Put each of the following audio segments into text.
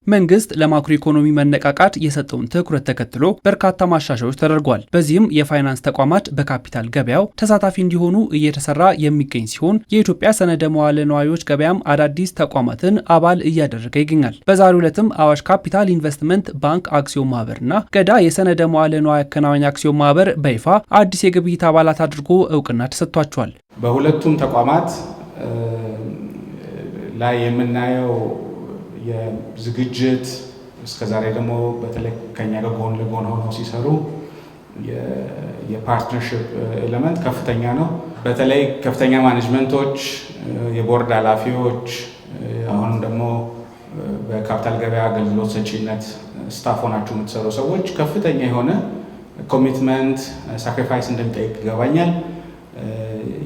መንግስት ለማክሮ ኢኮኖሚ መነቃቃት የሰጠውን ትኩረት ተከትሎ በርካታ ማሻሻያዎች ተደርጓል። በዚህም የፋይናንስ ተቋማት በካፒታል ገበያው ተሳታፊ እንዲሆኑ እየተሰራ የሚገኝ ሲሆን የኢትዮጵያ ሰነደ መዋለ ንዋዮች ገበያም አዳዲስ ተቋማትን አባል እያደረገ ይገኛል። በዛሬው ዕለትም አዋሽ ካፒታል ኢንቨስትመንት ባንክ አክሲዮን ማህበርና ገዳ የሰነደ መዋለ ንዋይ አከናዋኝ አክሲዮን ማህበር በይፋ አዲስ የግብይት አባላት አድርጎ እውቅና ተሰጥቷቸዋል። በሁለቱም ተቋማት ላይ የምናየው የዝግጅት እስከዛሬ ደግሞ በተለይ ከኛ ጋር ጎን ለጎን ሆነው ሲሰሩ የፓርትነርሺፕ ኤሌመንት ከፍተኛ ነው። በተለይ ከፍተኛ ማኔጅመንቶች፣ የቦርድ ኃላፊዎች፣ አሁን ደግሞ በካፒታል ገበያ አገልግሎት ሰጪነት ስታፍ ሆናችሁ የምትሰሩ ሰዎች ከፍተኛ የሆነ ኮሚትመንት ሳክሪፋይስ እንደሚጠይቅ ይገባኛል።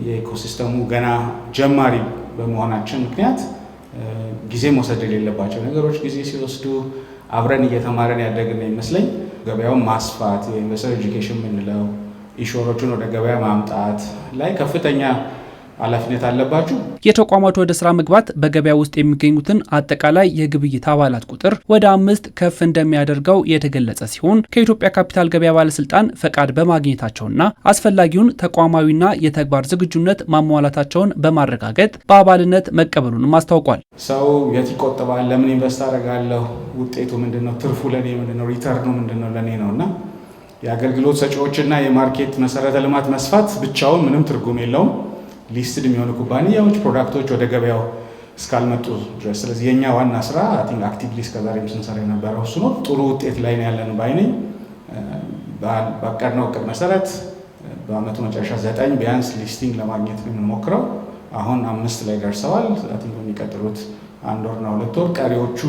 የኢኮሲስተሙ ገና ጀማሪ በመሆናችን ምክንያት ጊዜ መውሰድ የሌለባቸው ነገሮች ጊዜ ሲወስዱ አብረን እየተማረን ያደግን ይመስለኝ። ገበያውን ማስፋት፣ የኢንቨስተር ኤጁኬሽን የምንለው ኢሹሮቹን ወደ ገበያ ማምጣት ላይ ከፍተኛ ኃላፊነት አለባችሁ። የተቋማቱ ወደ ስራ መግባት በገበያ ውስጥ የሚገኙትን አጠቃላይ የግብይት አባላት ቁጥር ወደ 5 ከፍ እንደሚያደርገው የተገለጸ ሲሆን ከኢትዮጵያ ካፒታል ገበያ ባለስልጣን ፈቃድ በማግኘታቸውና አስፈላጊውን ተቋማዊና የተግባር ዝግጁነት ማሟላታቸውን በማረጋገጥ በአባልነት መቀበሉንም አስታውቋል። ሰው የት ይቆጥባል? ለምን ኢንቨስት አደርጋለሁ? ውጤቱ ምንድነው? ትርፉ ለኔ ምንድነው? ሪተርኑ ምንድነው ለኔ ነውና የአገልግሎት ሰጪዎችና የማርኬት መሰረተ ልማት መስፋት ብቻውን ምንም ትርጉም የለውም ሊስትድ የሚሆኑ ኩባንያዎች ፕሮዳክቶች ወደ ገበያው እስካልመጡ ድረስ። ስለዚህ የኛ ዋና ስራ አክቲቭሊ እስከዛሬም ስንሰራ የነበረው እሱ ነው። ጥሩ ውጤት ላይ ነው ያለን ባይነኝ። ባቀድነው እቅድ መሰረት በአመቱ መጨረሻ 9 ቢያንስ ሊስቲንግ ለማግኘት የምንሞክረው አሁን 5 ላይ ደርሰዋል። የሚቀጥሉት 1 ወርና 2 ወር ቀሪዎቹ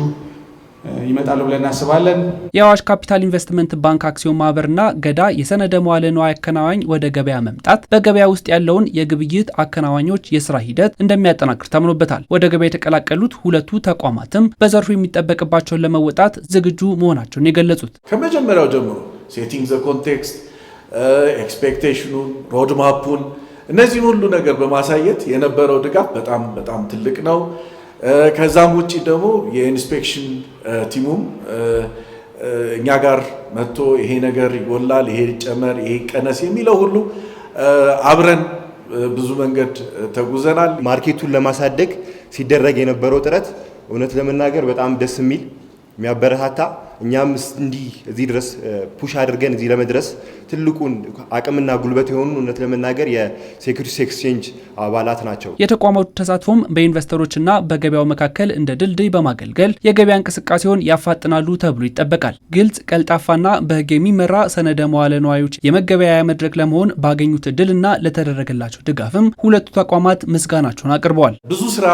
ይመጣሉ ብለን እናስባለን። የአዋሽ ካፒታል ኢንቨስትመንት ባንክ አክሲዮን ማህበርና ገዳ የሰነደ መዋለ ንዋይ አከናዋኝ ወደ ገበያ መምጣት በገበያ ውስጥ ያለውን የግብይት አከናዋኞች የስራ ሂደት እንደሚያጠናክር ተምኖበታል። ወደ ገበያ የተቀላቀሉት ሁለቱ ተቋማትም በዘርፉ የሚጠበቅባቸውን ለመወጣት ዝግጁ መሆናቸውን የገለጹት ከመጀመሪያው ጀምሮ ሴቲንግ ዘ ኮንቴክስት፣ ኤክስፔክቴሽኑን፣ ሮድማፑን እነዚህን ሁሉ ነገር በማሳየት የነበረው ድጋፍ በጣም ትልቅ ነው። ከዛም ውጪ ደግሞ የኢንስፔክሽን ቲሙም እኛ ጋር መጥቶ ይሄ ነገር ይጎላል፣ ይሄ ይጨመር፣ ይሄ ቀነስ የሚለው ሁሉ አብረን ብዙ መንገድ ተጉዘናል። ማርኬቱን ለማሳደግ ሲደረግ የነበረው ጥረት እውነት ለመናገር በጣም ደስ የሚል የሚያበረታታ እኛም እንዲህ እዚህ ድረስ ፑሽ አድርገን እዚህ ለመድረስ ትልቁን አቅምና ጉልበት የሆኑ እውነት ለመናገር የሴኩሪቲስ ኤክስቼንጅ አባላት ናቸው። የተቋማቱ ተሳትፎም በኢንቨስተሮችና በገበያው መካከል እንደ ድልድይ በማገልገል የገበያ እንቅስቃሴውን ያፋጥናሉ ተብሎ ይጠበቃል። ግልጽ፣ ቀልጣፋና በሕግ የሚመራ ሰነደ መዋለ ንዋዮች የመገበያያ መድረክ ለመሆን ባገኙት እድልና ለተደረገላቸው ድጋፍም ሁለቱ ተቋማት ምስጋናቸውን አቅርበዋል። ብዙ ስራ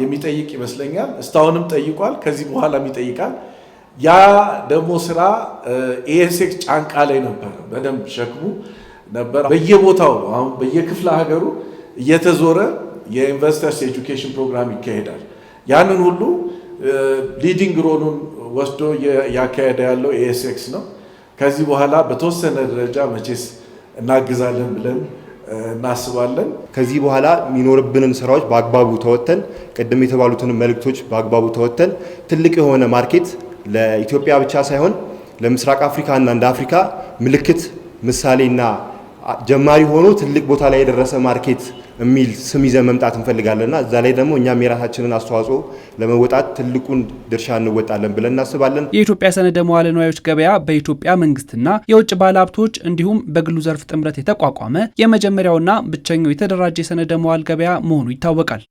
የሚጠይቅ ይመስለኛል። እስካሁንም ጠይቋል፣ ከዚህ በኋላም ይጠይቃል። ያ ደግሞ ስራ ኤኤስኤክስ ጫንቃ ላይ ነበር፣ በደንብ ሸክሙ ነበር። በየቦታው አሁን በየክፍለ ሀገሩ እየተዞረ የኢንቨስተርስ ኤጁኬሽን ፕሮግራም ይካሄዳል። ያንን ሁሉ ሊዲንግ ሮሉን ወስዶ ያካሄደ ያለው ኤኤስኤክስ ነው። ከዚህ በኋላ በተወሰነ ደረጃ መቼስ እናግዛለን ብለን እናስባለን። ከዚህ በኋላ የሚኖርብንን ስራዎች በአግባቡ ተወተን ቅድም የተባሉትን መልእክቶች በአግባቡ ተወተን ትልቅ የሆነ ማርኬት ለኢትዮጵያ ብቻ ሳይሆን ለምስራቅ አፍሪካና እንደ አፍሪካ ምልክት ምሳሌና ጀማሪ ሆኖ ትልቅ ቦታ ላይ የደረሰ ማርኬት የሚል ስም ይዘን መምጣት እንፈልጋለንና እዛ ላይ ደግሞ እኛም የራሳችንን አስተዋጽኦ ለመወጣት ትልቁን ድርሻ እንወጣለን ብለን እናስባለን። የኢትዮጵያ ሰነደ መዋለ ንዋዮች ገበያ በኢትዮጵያ መንግስትና የውጭ ባለሀብቶች እንዲሁም በግሉ ዘርፍ ጥምረት የተቋቋመ የመጀመሪያውና ብቸኛው የተደራጀ የሰነደ መዋል ገበያ መሆኑ ይታወቃል።